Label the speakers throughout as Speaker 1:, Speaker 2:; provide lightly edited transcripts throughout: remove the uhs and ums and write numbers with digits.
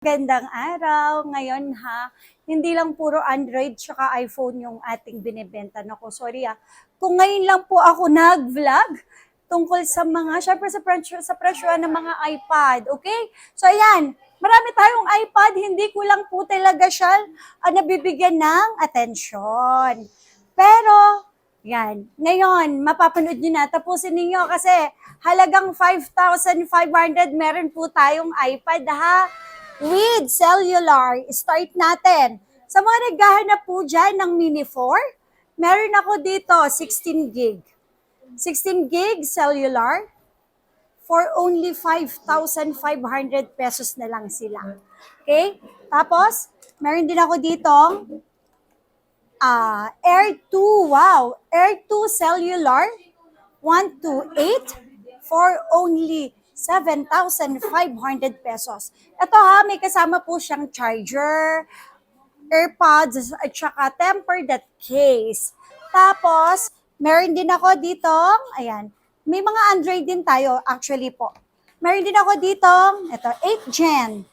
Speaker 1: Gandang araw. Ngayon hindi lang puro Android tsaka iPhone yung ating binibenta. Naku, sorry Kung ngayon lang po ako nag-vlog tungkol sa mga, syempre sa presyo ng mga iPad, okay? So ayan, marami tayong iPad, hindi ko lang po talaga siya nabibigyan ng atensyon. Pero, yan, ngayon, mapapanood nyo na, tapusin ninyo kasi halagang 5,500 meron po tayong iPad with cellular. Start natin. Sa mga naghahanap po dyan ng Mini 4, meron ako dito 16 gig. 16 gig cellular for only 5,500 pesos na lang sila. Okay? Tapos, meron din ako dito Air 2, wow, Air 2 cellular 128 for only 7,500 pesos. Ito may kasama po siyang charger, AirPods, at saka tempered case. Tapos, meron din ako dito, ayan, may mga Android din tayo actually po. Meron din ako dito, ito, 8 Gen.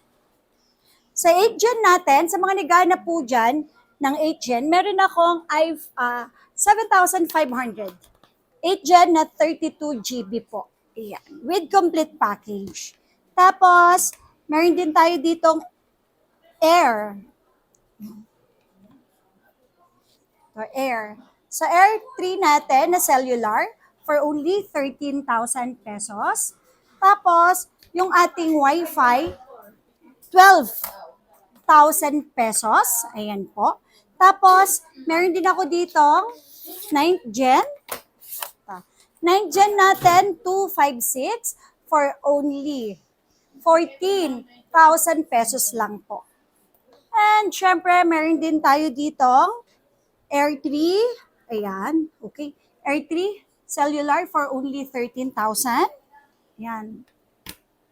Speaker 1: Sa 8 Gen natin, sa mga naghahanap po dyan ng 8 Gen, meron akong 7,500. 8 Gen na 32 GB po. Ayan, with complete package. Tapos, meron din tayo ditong Air. Air. Sa Air 3 natin na cellular for only 13,000 pesos. Tapos, yung ating Wi-Fi, 12,000 pesos. Ayan po. Tapos, meron din ako ditong 9th Gen. 9th Gen natin, 256 for only 14,000 pesos lang po. And syempre, meron din tayo ditong Air 3. Ayan, okay. Air 3 cellular for only 13,000. Ayan.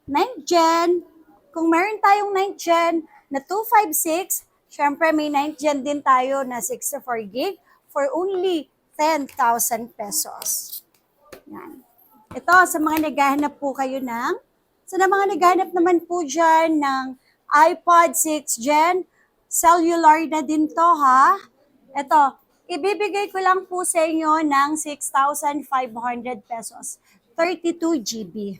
Speaker 1: 9th Gen. Kung meron tayong 9th Gen na 256, syempre may 9th Gen din tayo na 64 gig for only 10,000 pesos. Yan. Ito, sa mga naghahanap po kayo sa mga naghahanap naman po dyan ng iPod 6 Gen, cellular na din to Ito, ibibigay ko lang po sa inyo ng 6,500 pesos, 32 GB.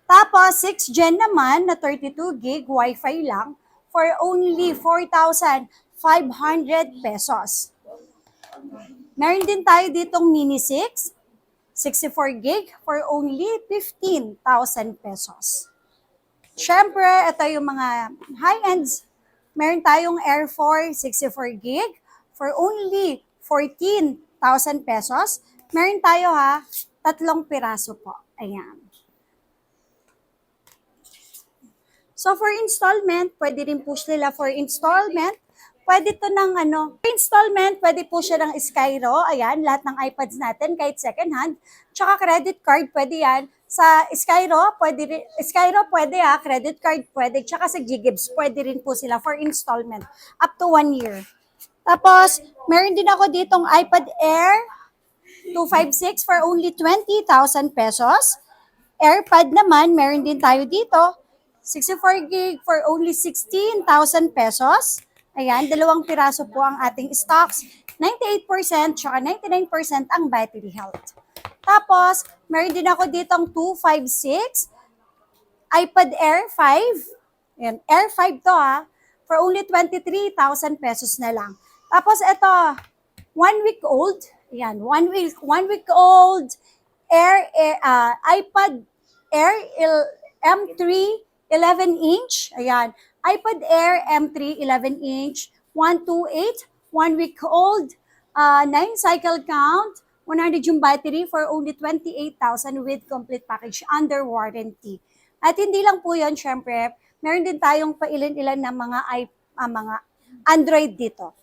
Speaker 1: Tapos, 6 Gen naman na 32 gig, Wi-Fi lang, for only 4,500 pesos. Meron din tayo ditong Mini 6, 64 gig for only 15,000 pesos. Siyempre, ito yung mga high-ends. Meron tayong Air 4, 64 gig for only 14,000 pesos. Meron tayo 3 piraso po. Ayan. So for installment, pwede rin po sila for installment. Pwede to ng installment, pwede po siya ng Skyro. Ayan, lahat ng iPads natin, kahit second hand. Tsaka credit card, pwede yan. Sa Skyro, pwede credit card pwede. Tsaka sa Ggibbs, pwede rin po sila for installment. Up to 1 year. Tapos, meron din ako ditong iPad Air 256 for only 20,000 pesos. AirPod naman, meron din tayo dito. 64 gig for only 16,000 pesos. Ayan, 2 piraso po ang ating stocks. 98% tsaka 99% ang battery health. Tapos, meron din ako ditong 256 iPad Air 5. Ayan, Air 5 to for only 23,000 pesos na lang. Tapos ito, 1 week old. Ayan, 1 week old iPad Air M3 11-inch. Ayan, iPad Air M3 11-inch, 128, 1 week old, 9 cycle count, 100 yung battery for only 28,000 with complete package under warranty. At hindi lang po yun, syempre, meron din tayong pailan-ilan na mga Android dito.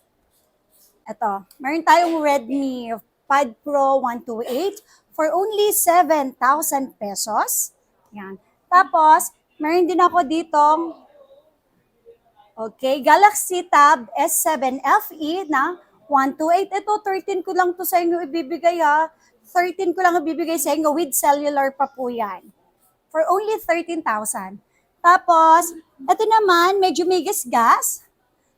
Speaker 1: Ito, meron tayong Redmi Pad Pro 128 for only 7,000 pesos. Yan. Tapos, meron din ako ditong Galaxy Tab S7 FE na 128. Ito, 13 ko lang to sa inyo ibibigay 13 ko lang ibibigay sa inyo with cellular pa po yan. For only 13,000. Tapos, ito naman, medyo may gas-gas.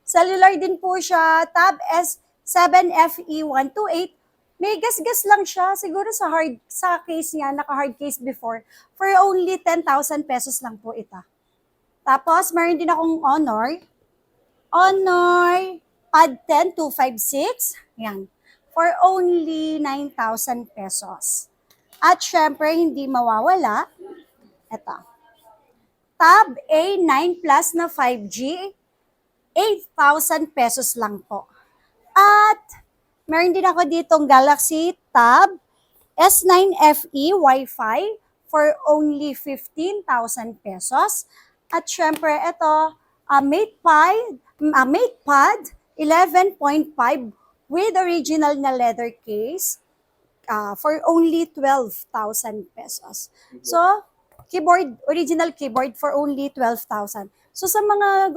Speaker 1: Cellular din po siya, Tab S7FE128. May gas-gas lang siya, siguro sa case niya, naka-hard case before, for only 10,000 pesos lang po ito. Tapos, meron din akong Honor Pad 10256. Yan. For only 9,000 pesos. At syempre, hindi mawawala. Ito. Tab A9 Plus na 5G. 8,000 pesos lang po. At meron din ako ditong Galaxy Tab S9 FE Wi-Fi for only 15,000 pesos. At syempre, ito, MatePad 11.5 with original na leather case for only 12,000 pesos. So, original keyboard for only 12,000. So, sa mga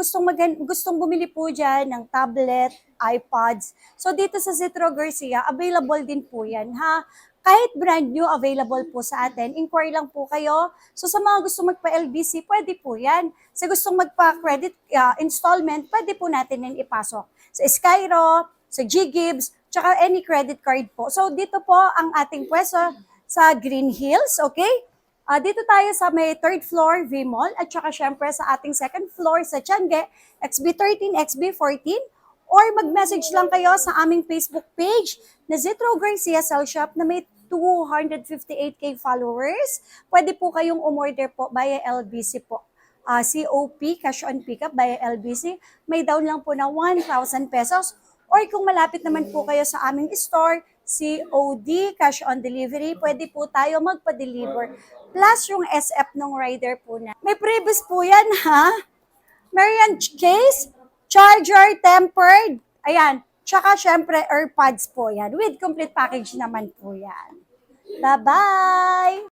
Speaker 1: gustong bumili po dyan ng tablet, iPads, so dito sa Zetro Garcia, available din po yan, ha? Kahit brand new, available po sa atin. Inquiry lang po kayo. So sa mga gusto magpa-LBC, pwede po yan. Sa gustong magpa-credit installment, pwede po natin yan ipasok. Sa Skyro, sa G-Gibbs, tsaka any credit card po. So dito po ang ating pwesto sa Green Hills, okay? Dito tayo sa may 3rd floor, V-Mall, at tsaka syempre sa ating 2nd floor sa Tiange, XB13, XB14, or mag-message lang kayo sa aming Facebook page na Zetro Garcia Cell Shop na may 258k followers. Pwede po kayong umorder po via LBC po. COP, cash on pickup via LBC. May down lang po na 1,000 pesos. Or kung malapit naman po kayo sa aming store, COD, cash on delivery, pwede po tayo magpa-deliver. Plus yung SF ng rider po na. May previous po yan, ha? Meron case, charger, tempered, ayan. Tsaka syempre, AirPods po yan. With complete package naman po yan. Bye-bye!